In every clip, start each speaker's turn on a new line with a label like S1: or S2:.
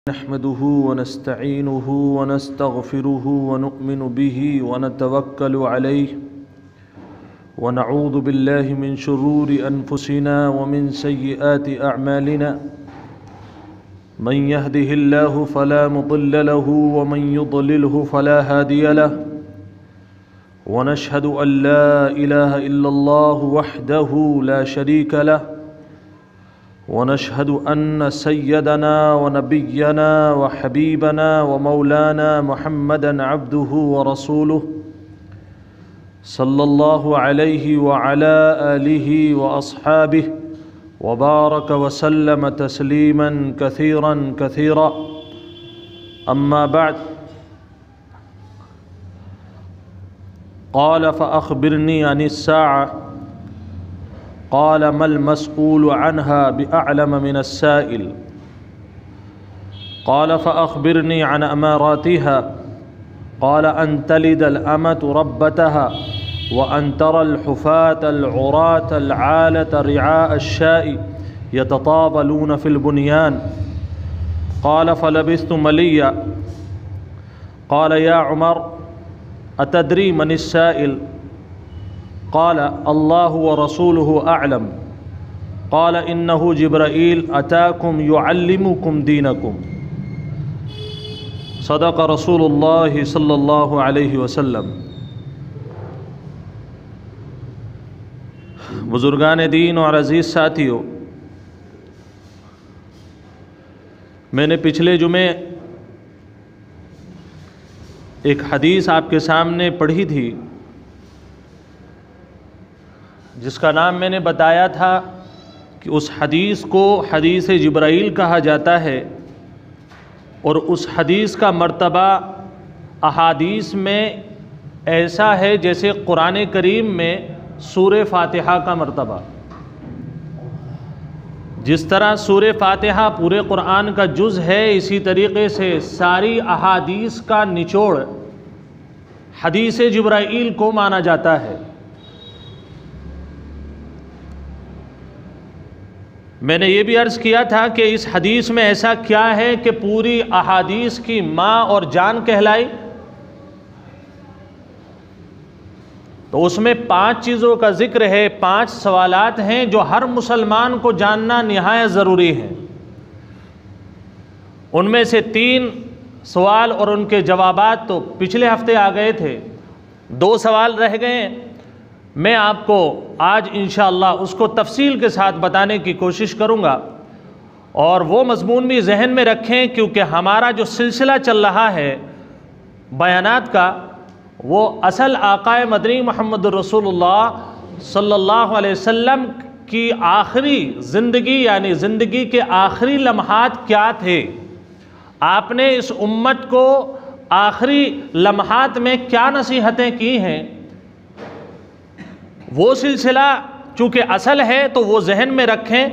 S1: نحمده ونستعينه ونستغفره ونؤمن به ونتوكل عليه ونعوذ بالله من شرور أنفسنا ومن سيئات أعمالنا من يهده الله فلا مضل له ومن يضلله فلا هادي له ونشهد أن لا إله إلا الله وحده لا شريك له ونشهد أن سيدنا ونبينا وحبيبنا ومولانا محمدا عبده ورسوله صلى الله عليه وعلى آله وأصحابه وبارك وسلم تسليما كثيرا كثيرا أما بعد قال فأخبرني عن الساعة قال ما المسؤول عنها بأعلم من السائل قال فأخبرني عن أماراتها قال أن تلد الأمة ربتها وأن ترى الحفاة العراة العالة رعاء الشاء يتطاولون في البنيان قال فلبثت مليا قال يا عمر أتدري من السائل قال الله ورسوله أعلم قال إنه جبرائيل أتاكم يعلمكم دينكم صدق رسول الله صلی اللہ علیہ وسلم۔ بزرگان دین اور عزیز ساتھیوں، میں نے پچھلے جمعے ایک حدیث آپ کے سامنے پڑھی تھی جس کا نام میں نے بتایا تھا کہ اس حدیث کو حدیث جبرائیل کہا جاتا ہے، اور اس حدیث کا مرتبہ احادیث میں ایسا ہے جیسے قرآن کریم میں سورہ فاتحہ کا مرتبہ۔ جس طرح سورہ فاتحہ پورے قرآن کا جز ہے، اسی طریقے سے ساری احادیث کا نچوڑ حدیث جبرائیل کو مانا جاتا ہے۔ میں نے یہ بھی عرض کیا تھا کہ اس حدیث میں ایسا کیا ہے کہ پوری احادیث کی ماں اور جان کہلائی؟ تو اس میں 5 چیزوں کا ذکر ہے، 5 سوالات ہیں جو ہر مسلمان کو جاننا نہایت ضروری ہے۔ ان میں سے 3 سوال اور ان کے جوابات تو پچھلے ہفتے آ گئے تھے، 2 سوال رہ گئے ہیں۔ میں آپ کو آج انشاءاللہ اس کو تفصیل کے ساتھ بتانے کی کوشش کروں گا، اور وہ مضمون بھی ذہن میں رکھیں کیونکہ ہمارا جو سلسلہ چل رہا ہے بیانات کا، وہ اصل آقا مدنی محمد رسول اللہ صلی اللہ علیہ وسلم کی آخری زندگی، یعنی زندگی کے آخری لمحات کیا تھے، آپ نے اس امت کو آخری لمحات میں کیا نصیحتیں کی ہیں، وہ سلسلہ چونکہ اصل ہے تو وہ ذہن میں رکھیں۔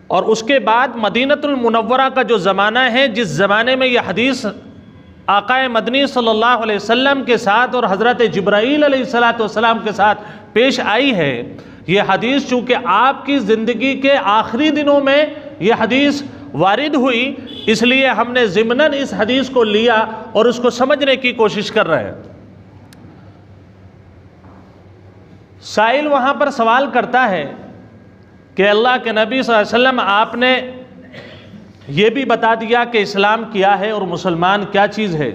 S1: اور اس کے بعد مدینۃ المنورہ کا جو زمانہ ہے، جس زمانے میں یہ حدیث آقا مدنی صلی اللہ علیہ وسلم کے ساتھ اور حضرت جبرائیل علیہ السلام کے ساتھ پیش آئی ہے، یہ حدیث چونکہ آپ کی زندگی کے آخری دنوں میں یہ حدیث وارد ہوئی، اس لیے ہم نے ضمناً اس حدیث کو لیا اور اس کو سمجھنے کی کوشش کر رہے ہیں۔ سائل وہاں پر سوال کرتا ہے کہ اللہ کے نبی صلی اللہ علیہ وسلم، آپ نے یہ بھی بتا دیا کہ اسلام کیا ہے اور مسلمان کیا چیز ہے،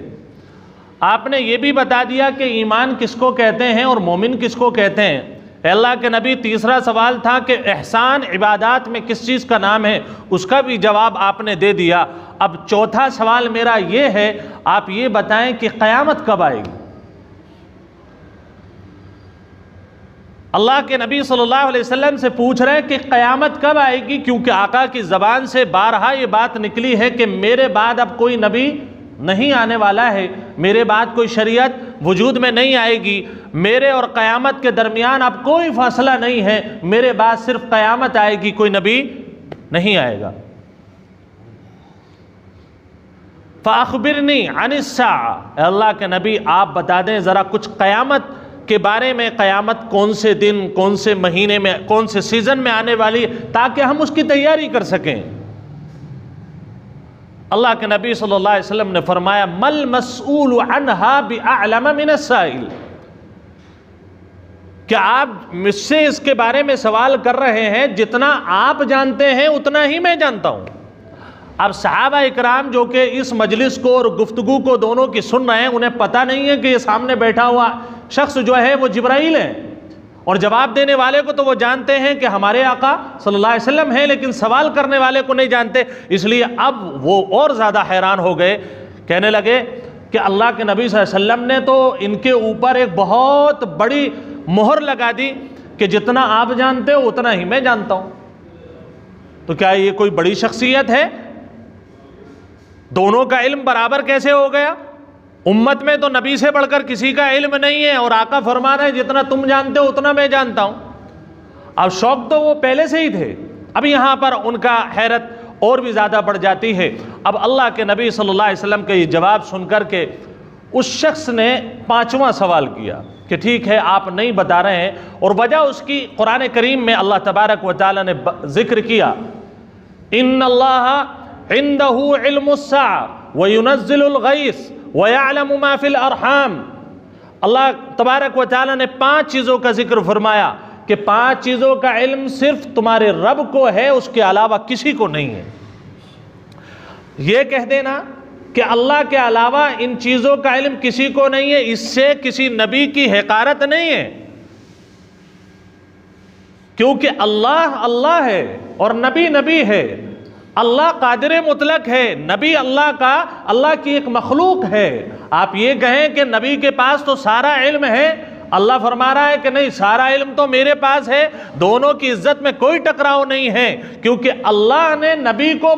S1: آپ نے یہ بھی بتا دیا کہ ایمان کس کو کہتے ہیں اور مومن کس کو کہتے ہیں۔ اے اللہ کے نبی، تیسرا سوال تھا کہ احسان عبادات میں کس چیز کا نام ہے، اس کا بھی جواب آپ نے دے دیا۔ اب چوتھا سوال میرا یہ ہے، آپ یہ بتائیں کہ قیامت کب آئے گی۔ اللہ کے نبی صلی اللہ علیہ وسلم سے پوچھ رہے ہیں کہ قیامت کب آئے گی، کیونکہ آقا کی زبان سے بارہا یہ بات نکلی ہے کہ میرے بعد اب کوئی نبی نہیں آنے والا ہے، میرے بعد کوئی شریعت وجود میں نہیں آئے گی، میرے اور قیامت کے درمیان اب کوئی فاصلہ نہیں ہے، میرے بعد صرف قیامت آئے گی، کوئی نبی نہیں آئے گا۔ فَأَخْبِرْنِي عَنِ السَّاعَةِ، اے اللہ کے نبی آپ بتا دیں ذرا کچھ قیامت کے بارے میں، قیامت کون سے دن، کون سے مہینے میں، کون سے سیزن میں آنے والی ہے، تاکہ ہم اس کی تیاری کر سکیں۔ اللہ کے نبی صلی اللہ علیہ وسلم نے فرمایا مل مسئول عنہا بأعلم من السائل، کہ آپ مجھ سے اس کے بارے میں سوال کر رہے ہیں، جتنا آپ جانتے ہیں اتنا ہی میں جانتا ہوں۔ اب صحابہ اکرام جو کہ اس مجلس کو اور گفتگو کو دونوں کی سن رہے ہیں، انہیں پتہ نہیں ہے کہ یہ سامنے بیٹھا ہوا شخص جو ہے وہ جبرائیل ہے، اور جواب دینے والے کو تو وہ جانتے ہیں کہ ہمارے آقا صلی اللہ علیہ وسلم ہیں، لیکن سوال کرنے والے کو نہیں جانتے۔ اس لیے اب وہ اور زیادہ حیران ہو گئے، کہنے لگے کہ اللہ کے نبی صلی اللہ علیہ وسلم نے تو ان کے اوپر ایک بہت بڑی مہر لگا دی کہ جتنا آپ جانتے ہو اتنا ہی میں جانتا ہوں۔ تو کیا یہ کوئی بڑی شخصیت ہے؟ دونوں کا علم برابر کیسے ہو گیا؟ امت میں تو نبی سے بڑھ کر کسی کا علم نہیں ہے، اور آقا فرما رہے ہیں جتنا تم جانتے ہو اتنا میں جانتا ہوں۔ اب شوق تو وہ پہلے سے ہی تھے، اب یہاں پر ان کا حیرت اور بھی زیادہ بڑھ جاتی ہے۔ اب اللہ کے نبی صلی اللہ علیہ وسلم کا یہ جواب سن کر کے اس شخص نے 5واں سوال کیا کہ ٹھیک ہے آپ نہیں بتا رہے ہیں، اور وجہ اس کی قرآن کریم میں اللہ تبارک و تعالی نے ذکر کیا، ان اللہ عنده علم الساعة وينزل الغیث وَيَعْلَمُ مَا فِي الْأَرْحَامِ۔ اللہ تبارک و تعالی نے 5 چیزوں کا ذکر فرمایا کہ 5 چیزوں کا علم صرف تمہارے رب کو ہے، اس کے علاوہ کسی کو نہیں ہے۔ یہ کہہ دینا کہ اللہ کے علاوہ ان چیزوں کا علم کسی کو نہیں ہے، اس سے کسی نبی کی حقارت نہیں ہے، کیونکہ اللہ اللہ ہے اور نبی نبی ہے۔ اللہ قادر مطلق ہے، نبی اللہ کی ایک مخلوق ہے۔ آپ یہ کہیں کہ نبی کے پاس تو سارا علم ہے، اللہ فرما رہا ہے کہ نہیں، سارا علم تو میرے پاس ہے، دونوں کی عزت میں کوئی ٹکراؤ نہیں ہے، کیونکہ اللہ نے نبی کو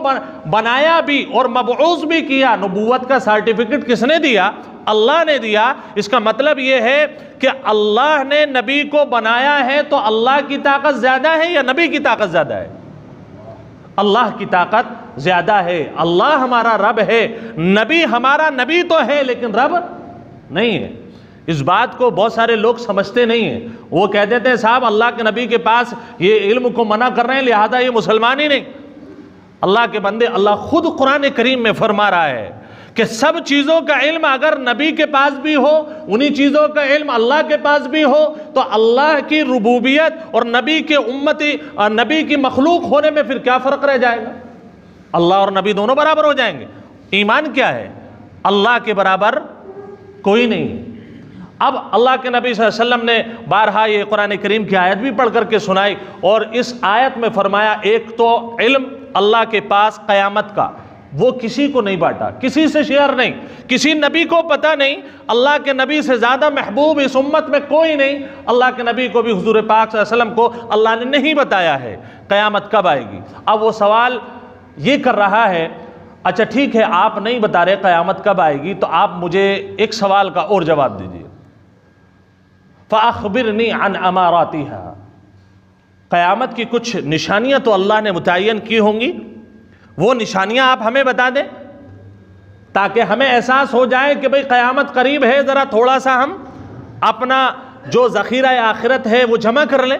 S1: بنایا بھی اور مبعوث بھی کیا۔ نبوت کا سرٹیفکیٹ کس نے دیا؟ اللہ نے دیا۔ اس کا مطلب یہ ہے کہ اللہ نے نبی کو بنایا ہے، تو اللہ کی طاقت زیادہ ہے یا نبی کی طاقت زیادہ ہے؟ اللہ کی طاقت زیادہ ہے۔ اللہ ہمارا رب ہے، نبی ہمارا نبی تو ہے لیکن رب نہیں ہے۔ اس بات کو بہت سارے لوگ سمجھتے نہیں ہیں، وہ کہہ دیتے ہیں صاحب اللہ کے نبی کے پاس یہ علم کو منع کر رہے ہیں لہذا یہ مسلمان ہی نہیں۔ اللہ کے بندے، اللہ خود قرآن کریم میں فرما رہا ہے کہ سب چیزوں کا علم اگر نبی کے پاس بھی ہو، انہی چیزوں کا علم اللہ کے پاس بھی ہو، تو اللہ کی ربوبیت اور نبی کے امتی اور نبی کی مخلوق ہونے میں پھر کیا فرق رہ جائے گا؟ اللہ اور نبی دونوں برابر ہو جائیں گے۔ ایمان کیا ہے؟ اللہ کے برابر کوئی نہیں۔ اب اللہ کے نبی صلی اللہ علیہ وسلم نے بارہا یہ قرآن کریم کی آیت بھی پڑھ کر کے سنائی، اور اس آیت میں فرمایا ایک تو علم اللہ کے پاس قیامت کا، وہ کسی کو نہیں بانٹا، کسی سے شیئر نہیں، کسی نبی کو پتہ نہیں، اللہ کے نبی سے زیادہ محبوب اس امت میں کوئی نہیں۔ اللہ کے نبی کو بھی حضور پاک صلی اللہ علیہ وسلم کو اللہ نے نہیں بتایا ہے قیامت کب آئے گی۔ اب وہ سوال یہ کر رہا ہے، اچھا ٹھیک ہے آپ نہیں بتا رہے قیامت کب آئے گی، تو آپ مجھے ایک سوال کا اور جواب دیجئے۔ فَأَخْبِرْنِي عَنْ أَمَارَاتِهَا، قیامت کی کچھ نشانیاں تو اللہ نے متعین کی ہوں گی، وہ نشانیاں آپ ہمیں بتا دیں تاکہ ہمیں احساس ہو جائے کہ بھئی قیامت قریب ہے، ذرا تھوڑا سا ہم اپنا جو ذخیرہ آخرت ہے وہ جمع کر لیں۔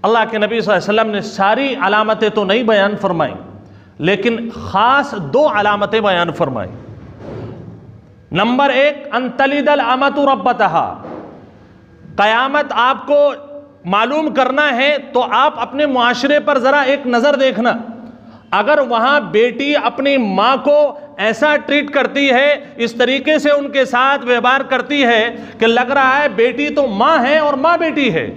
S1: اللہ کے نبی صلی اللہ علیہ وسلم نے ساری علامتیں تو نہیں بیان فرمائیں، لیکن خاص 2 علامتیں بیان فرمائیں۔ نمبر 1، ان تلد الامۃ ربتها، قیامت آپ کو معلوم کرنا ہے تو آپ اپنے معاشرے پر ذرا ایک نظر دیکھنا، اگر وہاں بیٹی اپنی ماں کو ایسا ٹریٹ کرتی ہے، اس طریقے سے ان کے ساتھ ویوہار کرتی ہے کہ لگ رہا ہے بیٹی تو ماں ہے اور ماں بیٹی ہے،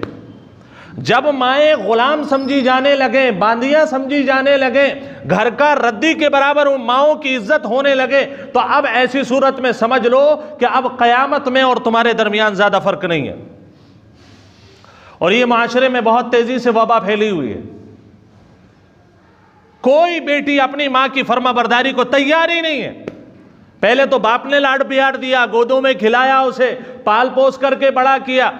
S1: جب مائیں غلام سمجھی جانے لگیں، باندیاں سمجھی جانے لگیں، گھر کا ردی کے برابر ان ماؤں کی عزت ہونے لگے، تو اب ایسی صورت میں سمجھ لو کہ اب قیامت میں اور تمہارے درمیان زیادہ فرق نہیں ہے۔ اور یہ معاشرے میں بہت تیزی سے وبا پھیلی ہوئی ہے، کوئی بیٹی اپنی ماں کی فرما برداری کو تیار ہی نہیں ہے۔ پہلے تو باپ نے لاڈ پیار دیا، گودوں میں کھلایا، اسے پال پوس کر کے بڑا کیا،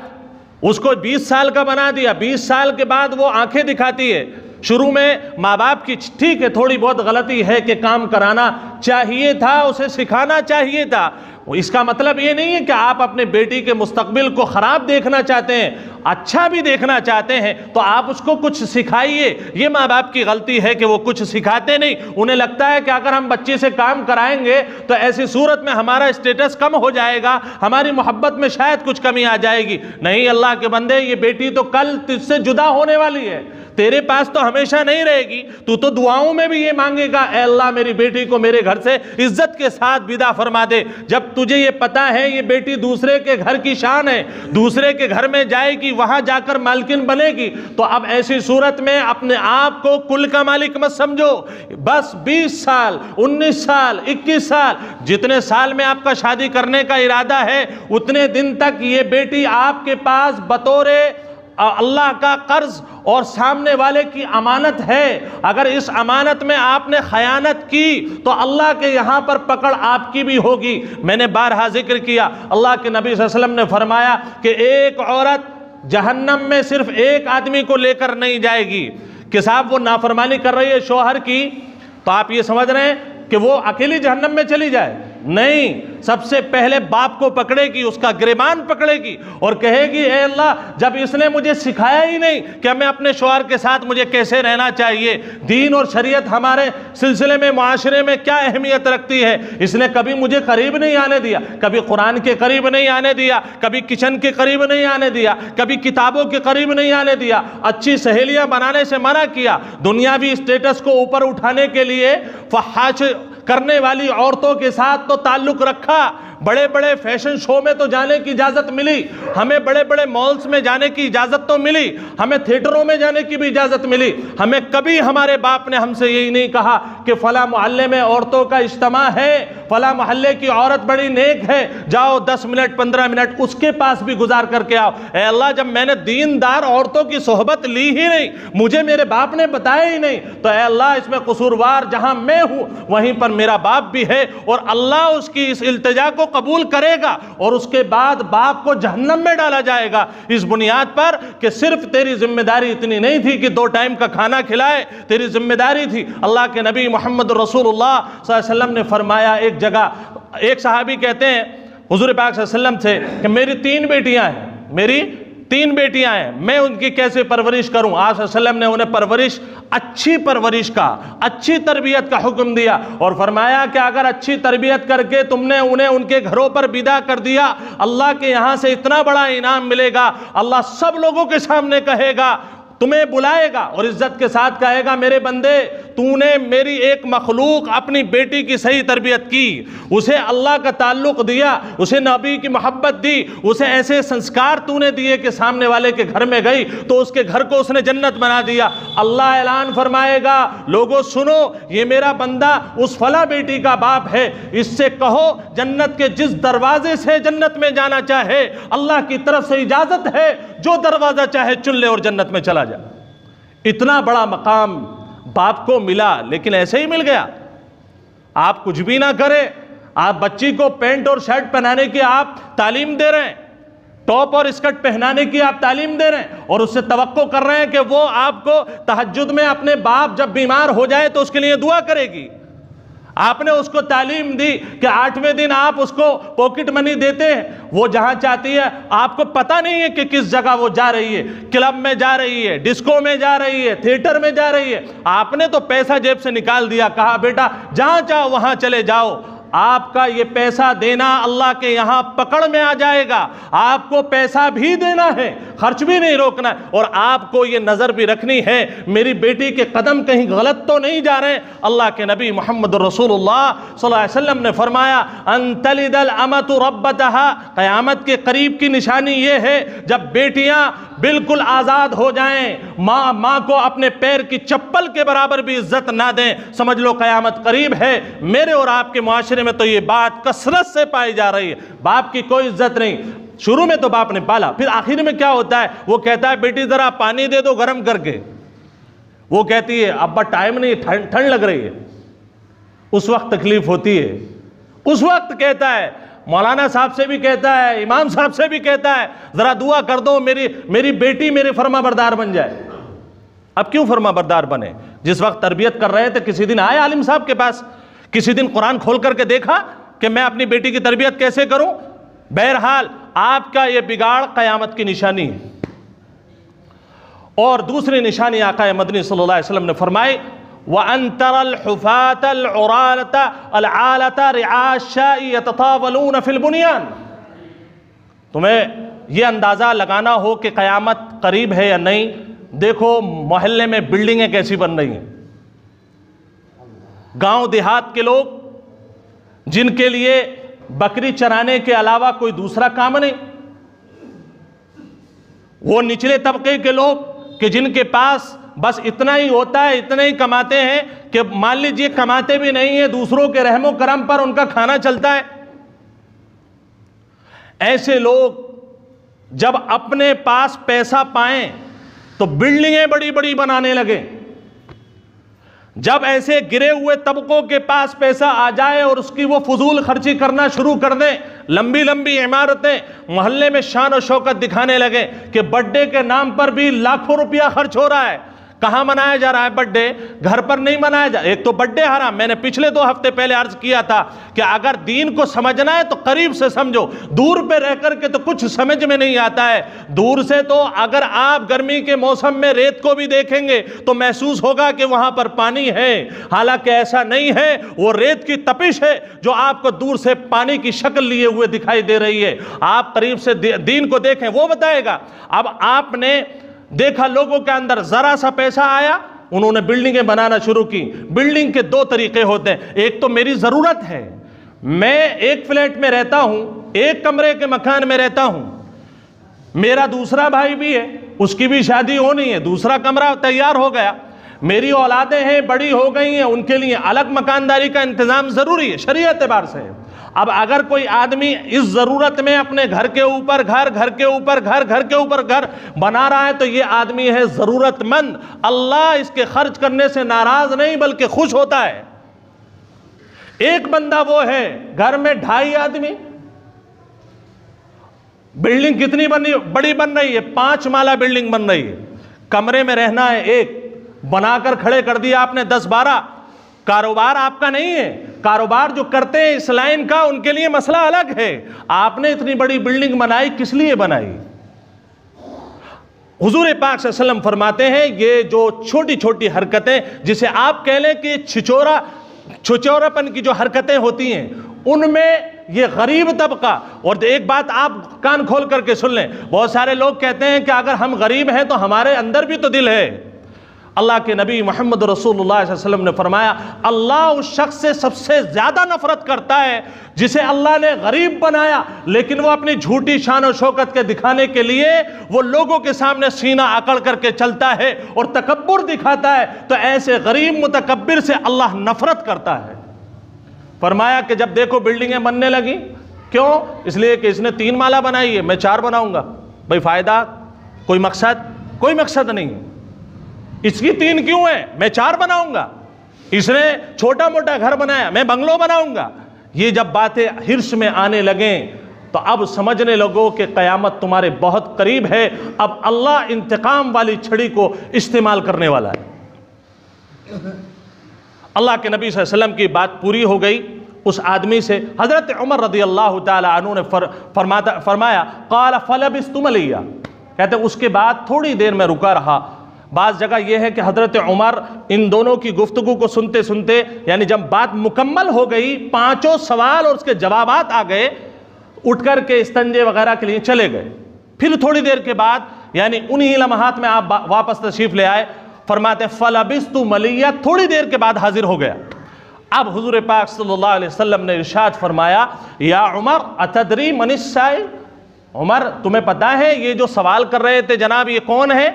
S1: اس کو 20 سال کا بنا دیا، 20 سال کے بعد وہ آنکھیں دکھاتی ہے شروع میں ماں باپ کی ٹھیک ہے تھوڑی بہت غلطی ہے کہ کام کرانا چاہیے تھا، اسے سکھانا چاہیے تھا، اس کا مطلب یہ نہیں ہے کہ آپ اپنے بیٹی کے مستقبل کو خراب دیکھنا چاہتے ہیں، اچھا بھی دیکھنا چاہتے ہیں تو آپ اس کو کچھ سکھائیے۔ یہ ماں باپ کی غلطی ہے کہ وہ کچھ سکھاتے نہیں، انہیں لگتا ہے کہ اگر ہم بچے سے کام کرائیں گے تو ایسی صورت میں ہمارا اسٹیٹس کم ہو جائے گا، ہماری محبت میں شاید کچھ کمی آ جائے گی۔ نہیں اللہ کے بندے، یہ بیٹی تو کل تجھ سے جدا ہونے والی ہے، تیرے پاس تو ہمیشہ نہیں رہے گی، تو دعاؤں میں بھی یہ مانگے گا اے اللہ میری بیٹی کو میرے گھر سے عزت کے ساتھ ودا فرما دے۔ جب تجھے یہ پتا ہے یہ بیٹی دوسرے کے گھر کی شان ہے، دوسرے کے گھر میں جائے گی، وہاں جا کر مالکن بنے گی، تو اب ایسی صورت میں اپنے آپ کو کل کا مالک مت سمجھو۔ بس 20 سال 19 سال 21 سال جتنے سال میں آپ کا شادی کرنے کا ارادہ ہے اتنے دن تک یہ بیٹی آپ کے پاس بطور اللہ کا قرض اور سامنے والے کی امانت ہے۔ اگر اس امانت میں آپ نے خیانت کی تو اللہ کے یہاں پر پکڑ آپ کی بھی ہوگی۔ میں نے بارہا ذکر کیا، اللہ کے نبی صلی اللہ علیہ وسلم نے فرمایا کہ ایک عورت جہنم میں صرف ایک آدمی کو لے کر نہیں جائے گی کہ صاحب وہ نافرمانی کر رہی ہے شوہر کی، تو آپ یہ سمجھ رہے ہیں کہ وہ اکیلی جہنم میں چلی جائے؟ نہیں، سب سے پہلے باپ کو پکڑے گی، اس کا گریبان پکڑے گی اور کہے گی اے اللہ جب اس نے مجھے سکھایا ہی نہیں کہ میں اپنے شوہر کے ساتھ مجھے کیسے رہنا چاہیے، دین اور شریعت ہمارے سلسلے میں معاشرے میں کیا اہمیت رکھتی ہے، اس نے کبھی مجھے قریب نہیں آنے دیا، کبھی قرآن کے قریب نہیں آنے دیا، کبھی کچن کے قریب نہیں آنے دیا، کبھی کتابوں کے قریب نہیں آنے دیا، اچھی سہیلیاں بنانے سے منع کیا، دنیاوی اسٹیٹس کو اوپر اٹھانے کے لیے فحاش کرنے والی عورتوں کے ساتھ تو تعلق رکھا، بڑے بڑے فیشن شو میں تو جانے کی اجازت ملی، ہمیں بڑے بڑے مالز میں جانے کی اجازت تو ملی، ہمیں تھیٹروں میں جانے کی بھی اجازت ملی، ہمیں کبھی ہمارے باپ نے ہم سے یہی نہیں کہا کہ فلاں محلے میں عورتوں کا اجتماع ہے، فلاں محلے کی عورت بڑی نیک ہے، جاؤ 10 منٹ 15 منٹ اس کے پاس بھی گزار کر کے آؤ۔ اے اللہ جب میں نے دیندار عورتوں کی صحبت لی ہی نہیں، مجھے میرے باپ نے بتایا ہی نہیں، تو اے اللہ اس میں قصوروار جہاں میں ہوں وہیں پر میرا باپ بھی ہے، اور اللہ اس کی اس التجا کو قبول کرے گا اور اس کے بعد باپ کو جہنم میں ڈالا جائے گا اس بنیاد پر کہ صرف تیری ذمہ داری اتنی نہیں تھی کہ 2 ٹائم کا کھانا کھلائے، تیری ذمہ داری تھی۔ اللہ کے نبی محمد رسول اللہ صلی اللہ علیہ وسلم نے فرمایا، ایک جگہ ایک صحابی کہتے ہیں حضور پاک صلی اللہ علیہ وسلم سے کہ میری 3 بیٹیاں ہیں، میری 3 بیٹیاں ہیں، میں ان کی کیسے پرورش کروں؟ آپ صلی اللہ علیہ وسلم نے انہیں اچھی پرورش کا، اچھی تربیت کا حکم دیا اور فرمایا کہ اگر اچھی تربیت کر کے تم نے انہیں ان کے گھروں پر بدا کر دیا، اللہ کے یہاں سے اتنا بڑا انعام ملے گا، اللہ سب لوگوں کے سامنے کہے گا، تمہیں بلائے گا اور عزت کے ساتھ کہے گا میرے بندے تو نے میری ایک مخلوق اپنی بیٹی کی صحیح تربیت کی، اسے اللہ کا تعلق دیا، اسے نبی کی محبت دی، اسے ایسے سنسکار تو نے دیے کہ سامنے والے کے گھر میں گئی تو اس کے گھر کو اس نے جنت بنا دیا۔ اللہ اعلان فرمائے گا لوگوں سنو یہ میرا بندہ اس فلاں بیٹی کا باپ ہے، اس سے کہو جنت کے جس دروازے سے جنت میں جانا چاہے اللہ کی طرف سے اجازت ہے، جو دروازہ چاہے چن لے اور جنت میں چلا جائے۔ اتنا بڑا مقام باپ کو ملا، لیکن ایسے ہی مل گیا؟ آپ کچھ بھی نہ کرے، آپ بچی کو پینٹ اور شرٹ پہنانے کی آپ تعلیم دے رہے ہیں، ٹاپ اور اسکرٹ پہنانے کی آپ تعلیم دے رہے ہیں اور اس سے توقع کر رہے ہیں کہ وہ آپ کو تہجد میں اپنے باپ جب بیمار ہو جائے تو اس کے لیے دعا کرے گی۔ آپ نے اس کو تعلیم دی کہ 8ویں دن آپ اس کو پاکٹ منی دیتے ہیں، وہ جہاں چاہتی ہے، آپ کو پتہ نہیں ہے کہ کس جگہ وہ جا رہی ہے، کلب میں جا رہی ہے، ڈسکو میں جا رہی ہے، تھیٹر میں جا رہی ہے، آپ نے تو پیسہ جیب سے نکال دیا، کہا بیٹا جہاں چاہو وہاں چلے جاؤ۔ آپ کا یہ پیسہ دینا اللہ کے یہاں پکڑ میں آ جائے گا، آپ کو پیسہ بھی دینا ہے، خرچ بھی نہیں روکنا ہے، اور آپ کو یہ نظر بھی رکھنی ہے میری بیٹی کے قدم کہیں غلط تو نہیں جا رہے ہیں۔ اللہ کے نبی محمد رسول اللہ صلی اللہ علیہ وسلم نے فرمایا ان تلد الامۃ ربتها، قیامت کے قریب کی نشانی یہ ہے جب بیٹیاں بالکل آزاد ہو جائیں، ماں کو اپنے پیر کی چپل کے برابر بھی عزت نہ دیں، سمجھ لو قیامت قریب ہے۔ میرے اور آپ کے معاشرے میں تو یہ بات کثرت سے پائی جا رہی ہے، باپ کی کوئی عزت نہیں۔ شروع میں تو باپ نے پالا، پھر آخر میں کیا ہوتا ہے، وہ کہتا ہے بیٹی ذرا پانی دے دو گرم کر کے، وہ کہتی ہے ابا ٹائم نہیں، ٹھنڈ لگ رہی ہے، اس وقت تکلیف ہوتی ہے، اس وقت کہتا ہے، مولانا صاحب سے بھی کہتا ہے، امام صاحب سے بھی کہتا ہے ذرا دعا کر دو میری بیٹی میرے فرما بردار بن جائے۔ اب کیوں فرما بردار بنے؟ جس وقت تربیت کر رہے تھے کسی دن آئے عالم صاحب کے پاس، کسی دن قرآن کھول کر کے دیکھا کہ میں اپنی بیٹی کی تربیت کیسے کروں؟ بہرحال آپ کا یہ بگاڑ قیامت کی نشانی ہے۔ اور دوسری نشانی آقا مدنی صلی اللہ علیہ وسلم نے فرمائی وَأَن تَرَى الْحُفَاةَ الْعُرَالَةَ الْعَالَةَ رِعَاءَ الشَّاءِ يَتَطَاوَلُونَ فِي الْبُنْيَانِ۔ تمہیں یہ اندازہ لگانا ہو کہ قیامت قریب ہے یا نہیں، دیکھو محلے میں بلڈنگیں کیسی بن رہی ہیں۔ گاؤں دیہات کے لوگ جن کے لیے بکری چرانے کے علاوہ کوئی دوسرا کام نہیں، وہ نچلے طبقے کے لوگ کہ جن کے پاس بس اتنا ہی ہوتا ہے، اتنا ہی کماتے ہیں کہ مان لیجیے کماتے بھی نہیں ہیں، دوسروں کے رحم و کرم پر ان کا کھانا چلتا ہے۔ ایسے لوگ جب اپنے پاس پیسہ پائیں تو بلڈنگیں بڑی بڑی بنانے لگے۔ جب ایسے گرے ہوئے طبقوں کے پاس پیسہ آ جائے اور اس کی وہ فضول خرچی کرنا شروع کر دیں، لمبی لمبی عمارتیں، محلے میں شان و شوکت دکھانے لگے کہ برتھ ڈے کے نام پر بھی لاکھوں روپیہ خرچ ہو رہا ہے۔ کہاں منایا جا رہا ہے برتھ ڈے؟ گھر پر نہیں منایا جا۔ ایک تو برتھ ڈے حرام، میں نے پچھلے 2 ہفتے پہلے عرض کیا تھا کہ اگر دین کو سمجھنا ہے تو قریب سے سمجھو، دور پہ رہ کر کے تو کچھ سمجھ میں نہیں آتا ہے۔ دور سے تو اگر آپ گرمی کے موسم میں ریت کو بھی دیکھیں گے تو محسوس ہوگا کہ وہاں پر پانی ہے، حالانکہ ایسا نہیں ہے، وہ ریت کی تپش ہے جو آپ کو دور سے پانی کی شکل لیے ہوئے دکھائی دے رہی ہے۔ آپ قریب سے دین کو دیکھیں، وہ بتائے گا۔ اب آپ نے دیکھا لوگوں کے اندر ذرا سا پیسہ آیا، انہوں نے بلڈنگیں بنانا شروع کی۔ بلڈنگ کے 2 طریقے ہوتے ہیں، ایک تو میری ضرورت ہے، میں ایک فلیٹ میں رہتا ہوں، ایک کمرے کے مکان میں رہتا ہوں، میرا دوسرا بھائی بھی ہے، اس کی بھی شادی ہونی ہے، دوسرا کمرہ تیار ہو گیا، میری اولادیں ہیں، بڑی ہو گئی ہیں، ان کے لیے الگ مکانداری کا انتظام ضروری ہے شریعت اعتبار سے۔ اب اگر کوئی آدمی اس ضرورت میں اپنے گھر کے اوپر گھر، گھر کے اوپر گھر، گھر کے اوپر گھر بنا رہا ہے تو یہ آدمی ہے ضرورت مند۔ اللہ اس کے خرچ کرنے سے ناراض نہیں بلکہ خوش ہوتا ہے۔ ایک بندہ وہ ہے گھر میں 2.5 آدمی، بلڈنگ کتنی بڑی بن رہی ہے؟ 5 مالہ بلڈنگ بن رہی ہے، کمرے میں رہنا ہے ایک، بنا کر کھڑے کر دیا آپ نے 10-12۔ کاروبار آپ کا نہیں ہے، کاروبار جو کرتے ہیں اس لائن کا ان کے لیے مسئلہ الگ ہے۔ آپ نے اتنی بڑی بلڈنگ بنائی کس لیے بنائی؟ حضور پاک صلی اللہ علیہ وسلم فرماتے ہیں یہ جو چھوٹی چھوٹی حرکتیں، جسے آپ کہہ لیں کہ چھچورا پن کی جو حرکتیں ہوتی ہیں، ان میں یہ غریب طبقہ، اور ایک بات آپ کان کھول کر کے سن لیں، بہت سارے لوگ کہتے ہیں کہ اگر ہم غریب ہیں تو ہمارے اندر بھی تو دل ہے۔ اللہ کے نبی محمد رسول اللہ صلی اللہ علیہ وسلم نے فرمایا اللہ اس شخص سے سب سے زیادہ نفرت کرتا ہے جسے اللہ نے غریب بنایا لیکن وہ اپنی جھوٹی شان و شوکت کے دکھانے کے لیے وہ لوگوں کے سامنے سینہ اکڑ کر کے چلتا ہے اور تکبر دکھاتا ہے، تو ایسے غریب متکبر سے اللہ نفرت کرتا ہے۔ فرمایا کہ جب دیکھو بلڈنگیں بننے لگی، کیوں؟ اس لیے کہ اس نے 3 مالہ بنائی ہے، میں 4 بناؤں گا۔ بھئی فائدہ؟ کوئی مقصد؟ کوئی مقصد نہیں۔ اس کی 3 کیوں ہے؟ میں 4 بناؤں گا۔ اس نے چھوٹا موٹا گھر بنایا، میں بنگلو بناؤں گا۔ یہ جب باتیں حرص میں آنے لگیں تو اب سمجھنے لگو کہ قیامت تمہارے بہت قریب ہے، اب اللہ انتقام والی چھڑی کو استعمال کرنے والا ہے۔ اللہ کے نبی صلی اللہ علیہ وسلم کی بات پوری ہو گئی اس آدمی سے۔ حضرت عمر رضی اللہ تعالی عنہ نے فرمایا قال فلبثت ملیا، کہتے ہیں اس کے بعد تھوڑی دیر میں رکا رہا۔ بعض جگہ یہ ہے کہ حضرت عمر ان دونوں کی گفتگو کو سنتے سنتے، یعنی جب بات مکمل ہو گئی، 5 سوال اور اس کے جوابات آ گئے، اٹھ کر کے استنجے وغیرہ کے لیے چلے گئے۔ پھر تھوڑی دیر کے بعد یعنی انہی لمحات میں آپ واپس تشریف لے آئے۔ فرماتے فلبثت ملیا، تھوڑی دیر کے بعد حاضر ہو گیا۔ اب حضور پاک صلی اللہ علیہ وسلم نے ارشاد فرمایا یا عمر اتدری من السائل، عمر تمہیں پتہ ہے یہ جو سوال کر رہے تھے جناب یہ کون ہے؟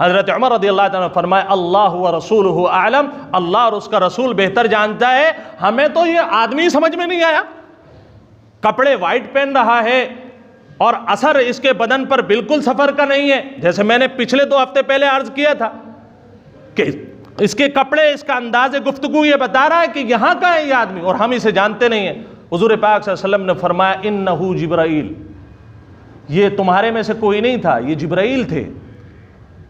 S1: حضرت عمر رضی اللہ تعالیٰ نے فرمایا اللہ و رسولہ اعلم، اللہ اور اس کا رسول بہتر جانتا ہے، ہمیں تو یہ آدمی سمجھ میں نہیں آیا۔ کپڑے وائٹ پہن رہا ہے اور اثر اس کے بدن پر بالکل سفر کا نہیں ہے، جیسے میں نے پچھلے 2 ہفتے پہلے عرض کیا تھا کہ اس کے کپڑے، اس کا انداز گفتگو یہ بتا رہا ہے کہ یہاں کا ہے یہ آدمی اور ہم اسے جانتے نہیں ہیں۔ حضور پاک صلی اللہ علیہ وسلم نے فرمایا انہو جبرائیل، یہ تمہارے میں سے کوئی نہیں تھا، یہ جبرائیل تھے۔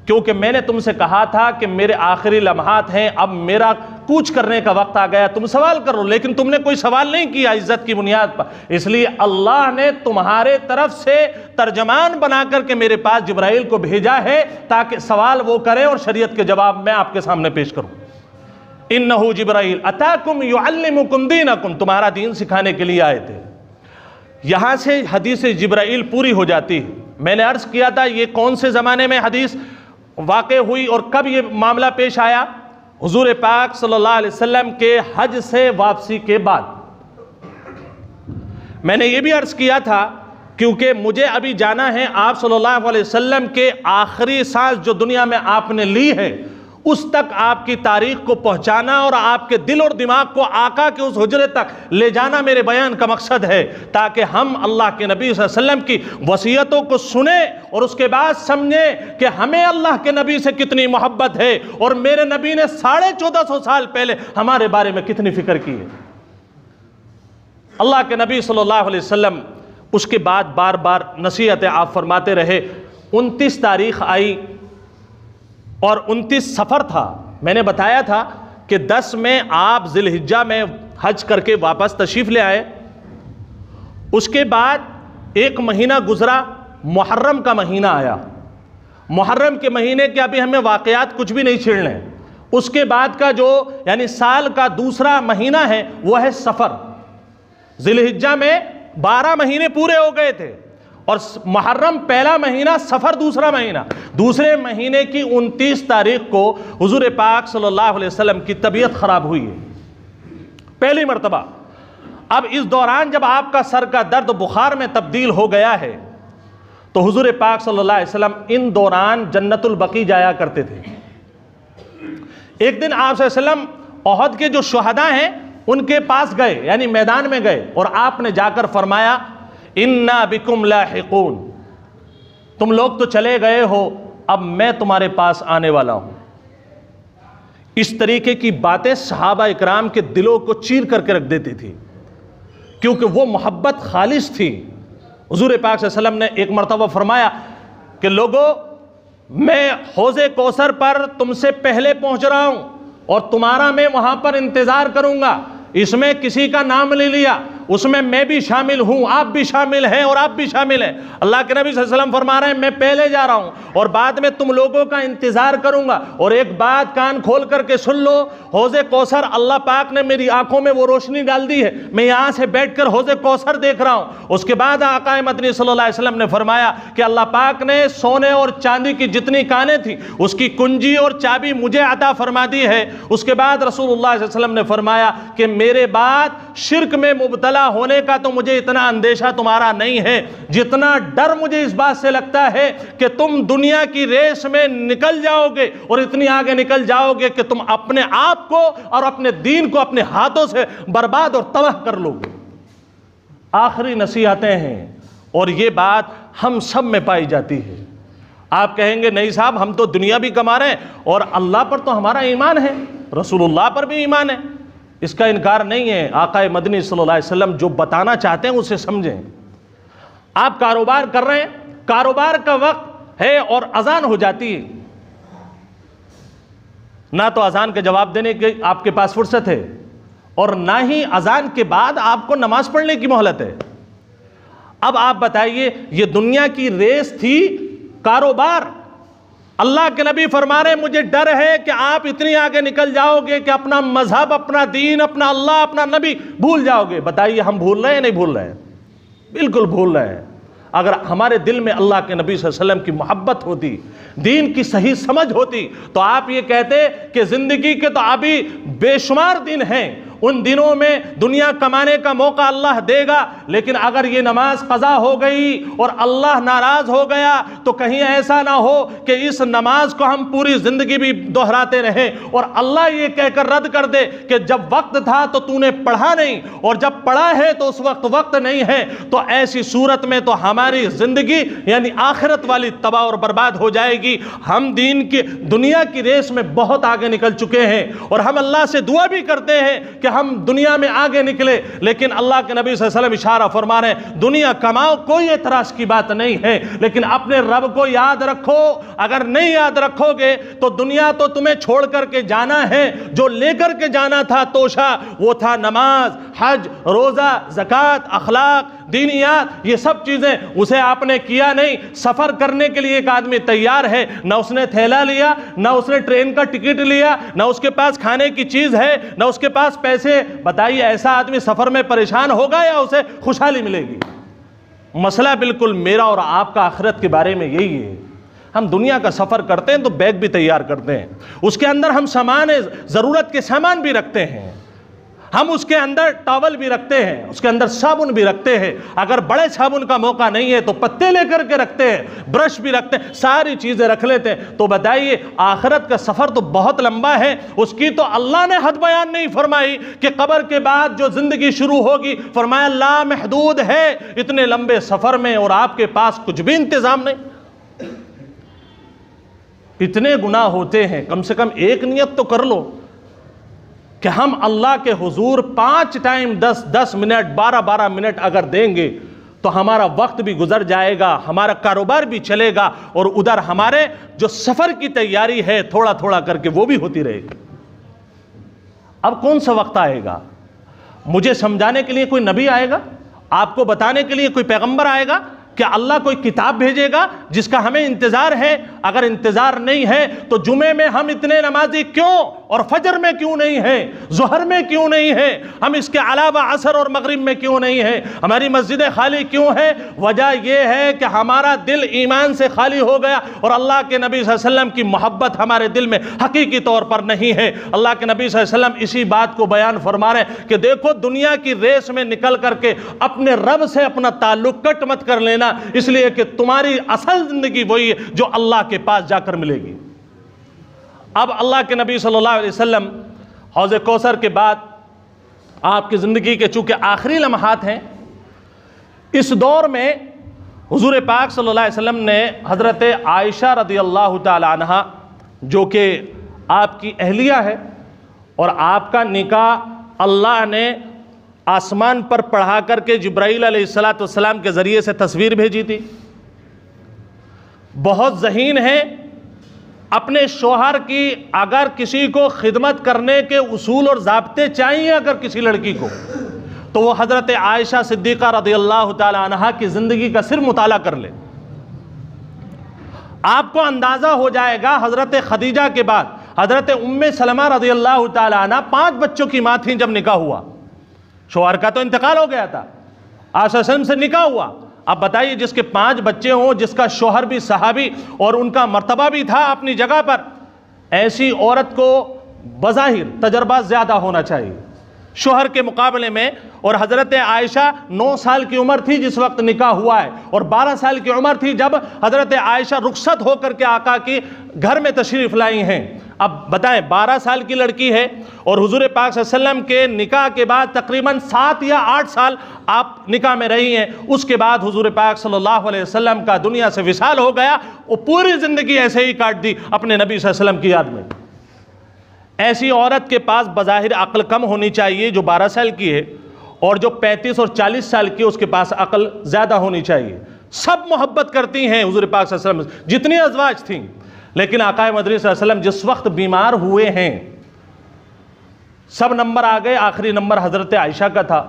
S1: کیونکہ میں نے تم سے کہا تھا کہ میرے آخری لمحات ہیں، اب میرا کوچ کرنے کا وقت آ گیا، تم سوال کرو، لیکن تم نے کوئی سوال نہیں کیا عزت کی بنیاد پر، اس لیے اللہ نے تمہارے طرف سے ترجمان بنا کر کے میرے پاس جبرائیل کو بھیجا ہے تاکہ سوال وہ کرے اور شریعت کے جواب میں آپ کے سامنے پیش کروں۔ انہو جبرائیل اتاکم یعلمکم دینکم، تمہارا دین سکھانے کے لیے آئے تھے۔ یہاں سے حدیث جبرائیل پوری ہو جاتی ہے۔ میں نے عرض کیا تھا یہ کون سے زمانے میں حدیث واقع ہوئی اور کب یہ معاملہ پیش آیا؟ حضور پاک صلی اللہ علیہ وسلم کے حج سے واپسی کے بعد۔ میں نے یہ بھی عرض کیا تھا کیونکہ مجھے ابھی جانا ہے آپ صلی اللہ علیہ وسلم کے آخری سانس جو دنیا میں آپ نے لی ہے اس تک آپ کی تاریخ کو پہنچانا اور آپ کے دل اور دماغ کو آقا کے اس حجرے تک لے جانا میرے بیان کا مقصد ہے، تاکہ ہم اللہ کے نبی صلی اللہ علیہ وسلم کی وصیتوں کو سنیں اور اس کے بعد سمجھیں کہ ہمیں اللہ کے نبی سے کتنی محبت ہے اور میرے نبی نے 1450 سال پہلے ہمارے بارے میں کتنی فکر کی ہے۔ اللہ کے نبی صلی اللہ علیہ وسلم اس کے بعد بار بار نصیحتیں آپ فرماتے رہے۔ 29 تاریخ آئی اور 29 سفر تھا۔ میں نے بتایا تھا کہ 10 میں آپ ذی الحجہ میں حج کر کے واپس تشریف لے آئے۔ اس کے بعد ایک مہینہ گزرا، محرم کا مہینہ آیا۔ محرم کے مہینے کے ابھی ہمیں واقعات کچھ بھی نہیں چھیڑنے۔ اس کے بعد کا جو یعنی سال کا دوسرا مہینہ ہے وہ ہے سفر۔ ذی الحجہ میں 12 مہینے پورے ہو گئے تھے اور محرم پہلا مہینہ، سفر دوسرا مہینہ۔ دوسرے مہینے کی 29 تاریخ کو حضور پاک صلی اللہ علیہ وسلم کی طبیعت خراب ہوئی ہے، پہلی مرتبہ۔ اب اس دوران جب آپ کا سر کا درد بخار میں تبدیل ہو گیا ہے تو حضور پاک صلی اللہ علیہ وسلم ان دوران جنت البقیع جایا کرتے تھے۔ ایک دن آپ صلی اللہ علیہ وسلم احد کے جو شہداء ہیں ان کے پاس گئے، یعنی میدان میں گئے، اور آپ نے جا کر فرمایا اِنَّا بِكُمْ لَاحِقُونَ، تم لوگ تو چلے گئے ہو، اب میں تمہارے پاس آنے والا ہوں۔ اس طریقے کی باتیں صحابہ اکرام کے دلوں کو چیر کر کے رکھ دیتی تھی، کیونکہ وہ محبت خالص تھی۔ حضور پاک صلی اللہ علیہ وسلم نے ایک مرتبہ فرمایا کہ لوگو، میں حوض کوثر پر تم سے پہلے پہنچ رہا ہوں اور تمہارا میں وہاں پر انتظار کروں گا۔ اس میں کسی کا نام لے لیا، اس میں بھی شامل ہوں، آپ بھی شامل ہیں اور آپ بھی شامل ہیں۔ اللہ کے نبی صلی اللہ علیہ وسلم فرما رہے ہیں میں پہلے جا رہا ہوں اور بعد میں تم لوگوں کا انتظار کروں گا۔ اور ایک بات کان کھول کر کے سن لو، حوض کوثر اللہ پاک نے میری آنکھوں میں وہ روشنی ڈال دی ہے، میں یہاں سے بیٹھ کر حوض کوثر دیکھ رہا ہوں۔ اس کے بعد آقا مدنی صلی اللہ علیہ وسلم نے فرمایا کہ اللہ پاک نے سونے اور چاندی کی جتنی کانیں تھیں اس کی کنجی اور چابی مجھے عطا فرما دی ہے۔ اس کے بعد رسول اللہ صلی اللہ علیہ وسلم نے فرمایا کہ میرے بعد شرک میں مبتلا ہونے کا تو مجھے اتنا اندیشہ تمہارا نہیں ہے جتنا ڈر مجھے اس بات سے لگتا ہے کہ تم دنیا کی ریس میں نکل جاؤ گے اور اتنی آگے نکل جاؤ گے کہ تم اپنے آپ کو اور اپنے دین کو اپنے ہاتھوں سے برباد اور تباہ کر لو گے۔ آخری نصیحتیں ہیں اور یہ بات ہم سب میں پائی جاتی ہے۔ آپ کہیں گے نہیں صاحب ہم تو دنیا بھی کما رہے ہیں اور اللہ پر تو ہمارا ایمان ہے، رسول اللہ پر بھی ایمان ہے، اس کا انکار نہیں ہے۔ آقا مدنی صلی اللہ علیہ وسلم جو بتانا چاہتے ہیں اسے سمجھیں۔ آپ کاروبار کر رہے ہیں، کاروبار کا وقت ہے اور اذان ہو جاتی ہے، نہ تو اذان کے جواب دینے کی آپ کے پاس فرصت ہے اور نہ ہی اذان کے بعد آپ کو نماز پڑھنے کی مہلت ہے۔ اب آپ بتائیے یہ دنیا کی ریس تھی، کاروبار۔ اللہ کے نبی فرما رہے ہیں مجھے ڈر ہے کہ آپ اتنی آگے نکل جاؤ گے کہ اپنا مذہب، اپنا دین، اپنا اللہ، اپنا نبی بھول جاؤ گے۔ بتائیے ہم بھول رہے ہیں نہیں بھول رہے ہیں؟ بالکل بھول رہے ہیں۔ اگر ہمارے دل میں اللہ کے نبی صلی اللہ علیہ وسلم کی محبت ہوتی، دین کی صحیح سمجھ ہوتی تو آپ یہ کہتے کہ زندگی کے تو ابھی بے شمار دن ہیں، ان دنوں میں دنیا کمانے کا موقع اللہ دے گا، لیکن اگر یہ نماز قضا ہو گئی اور اللہ ناراض ہو گیا تو کہیں ایسا نہ ہو کہ اس نماز کو ہم پوری زندگی بھی دہراتے رہیں اور اللہ یہ کہہ کر رد کر دے کہ جب وقت تھا تو تو نے پڑھا نہیں اور جب پڑھا ہے تو اس وقت نہیں ہے۔ تو ایسی صورت میں تو ہماری زندگی یعنی آخرت والی تباہ اور برباد ہو جائے گی۔ ہم دین کی دنیا کی ریس میں بہت آگے نکل چکے ہیں اور ہم اللہ سے دعا بھی کرتے ہیں کہ ہم دنیا میں آگے نکلے، لیکن اللہ کے نبی صلی اللہ علیہ وسلم اشارہ فرما رہے ہیں دنیا کماؤ، کوئی اعتراض کی بات نہیں ہے، لیکن اپنے رب کو یاد رکھو۔ اگر نہیں یاد رکھو گے تو دنیا تو تمہیں چھوڑ کر کے جانا ہے، جو لے کر کے جانا تھا توشہ وہ تھا نماز، حج، روزہ، زکوٰۃ، اخلاق، دینیات، یہ سب چیزیں، اسے آپ نے کیا نہیں۔ سفر کرنے کے لیے ایک آدمی تیار ہے، نہ اس نے تھیلا لیا، نہ اس نے ٹرین کا ٹکٹ لیا، نہ اس کے پاس کھانے کی چیز ہے، نہ اس کے پاس پیسے۔ بتائیے ایسا آدمی سفر میں پریشان ہوگا یا اسے خوشحالی ملے گی؟ مسئلہ بالکل میرا اور آپ کا آخرت کے بارے میں یہی ہے۔ ہم دنیا کا سفر کرتے ہیں تو بیگ بھی تیار کرتے ہیں، اس کے اندر ہم سامان، ضرورت کے سامان بھی رکھتے ہیں، ہم اس کے اندر ٹاول بھی رکھتے ہیں، اس کے اندر صابن بھی رکھتے ہیں، اگر بڑے صابن کا موقع نہیں ہے تو پتے لے کر کے رکھتے ہیں، برش بھی رکھتے ہیں، ساری چیزیں رکھ لیتے ہیں۔ تو بتائیے آخرت کا سفر تو بہت لمبا ہے، اس کی تو اللہ نے حد بیان نہیں فرمائی کہ قبر کے بعد جو زندگی شروع ہوگی، فرمایا لا محدود ہے اتنے لمبے سفر میں، اور آپ کے پاس کچھ بھی انتظام نہیں۔ اتنے گناہ ہوتے ہیں، کم سے کم ایک نیت تو کر لو کہ ہم اللہ کے حضور 5 ٹائم 10 منٹ 12 منٹ اگر دیں گے تو ہمارا وقت بھی گزر جائے گا، ہمارا کاروبار بھی چلے گا، اور ادھر ہمارے جو سفر کی تیاری ہے تھوڑا تھوڑا کر کے وہ بھی ہوتی رہے گی۔ اب کون سا وقت آئے گا؟ مجھے سمجھانے کے لیے کوئی نبی آئے گا؟ آپ کو بتانے کے لیے کوئی پیغمبر آئے گا؟ کیا اللہ کوئی کتاب بھیجے گا جس کا ہمیں انتظار ہے؟ اگر انتظار نہیں ہے تو جمعے میں ہم اتنے نمازی کیوں، اور فجر میں کیوں نہیں ہیں، ظہر میں کیوں نہیں ہیں، ہم اس کے علاوہ عصر اور مغرب میں کیوں نہیں ہیں، ہماری مسجدیں خالی کیوں ہیں؟ وجہ یہ ہے کہ ہمارا دل ایمان سے خالی ہو گیا، اور اللہ کے نبی صلی اللہ علیہ وسلم کی محبت ہمارے دل میں حقیقی طور پر نہیں ہے۔ اللہ کے نبی صلی اللہ علیہ وسلم اسی بات کو بیان فرما رہے ہیں کہ دیکھو دنیا کی ریس میں نکل کر کے اپنے رب سے اپنا تعلق کٹ مت کر لینا، اس لیے کہ تمہاری اصل زندگی وہی ہے جو اللہ کے پاس جا کر ملے گی۔ اب اللہ کے نبی صلی اللہ علیہ وسلم حوض کوثر کے بعد آپ کی زندگی کے چونکہ آخری لمحات ہیں، اس دور میں حضور پاک صلی اللہ علیہ وسلم نے حضرت عائشہ رضی اللہ تعالی عنہ جو کہ آپ کی اہلیہ ہے، اور آپ کا نکاح اللہ نے آسمان پر پڑھا کر کے جبرائیل علیہ السلام کے ذریعے سے تصویر بھیجی تھی۔ بہت ذہین ہے، اپنے شوہر کی اگر کسی کو خدمت کرنے کے اصول اور ضابطے چاہیے اگر کسی لڑکی کو، تو وہ حضرت عائشہ صدیقہ رضی اللہ تعالی عنہا کی زندگی کا صرف مطالعہ کر لے، آپ کو اندازہ ہو جائے گا۔ حضرت خدیجہ کے بعد حضرت ام سلمہ رضی اللہ تعالی عنہ 5 بچوں کی ماں تھیں جب نکاح ہوا، شوہر کا تو انتقال ہو گیا تھا، آپ صلی اللہ علیہ وسلم سے نکاح ہوا۔ اب بتائیے جس کے 5 بچے ہوں، جس کا شوہر بھی صحابی اور ان کا مرتبہ بھی تھا اپنی جگہ پر، ایسی عورت کو بظاہر تجربہ زیادہ ہونا چاہیے شوہر کے مقابلے میں، اور حضرت عائشہ 9 سال کی عمر تھی جس وقت نکاح ہوا ہے، اور 12 سال کی عمر تھی جب حضرت عائشہ رخصت ہو کر کے آقا کی گھر میں تشریف لائی ہیں۔ اب بتائیں 12 سال کی لڑکی ہے، اور حضور پاک صلی اللہ علیہ وسلم کے نکاح کے بعد تقریباً 7 یا 8 سال آپ نکاح میں رہی ہیں، اس کے بعد حضور پاک صلی اللہ علیہ وسلم کا دنیا سے وصال ہو گیا، وہ پوری زندگی ایسے ہی کاٹ دی اپنے نبی صلی اللہ علیہ وسلم کی یاد میں۔ ایسی عورت کے پاس بظاہر عقل کم ہونی چاہیے جو 12 سال کی ہے، اور جو 35 اور 40 سال کی اس کے پاس عقل زیادہ ہونی چاہیے۔ سب محبت کرتی ہیں حضور پاک صلی اللہ علیہ وسلم، جتنی ازواج تھیں، لیکن آقا مدنی صلی اللہ علیہ وسلم جس وقت بیمار ہوئے ہیں، سب نمبر آ گئے، آخری نمبر حضرت عائشہ کا تھا۔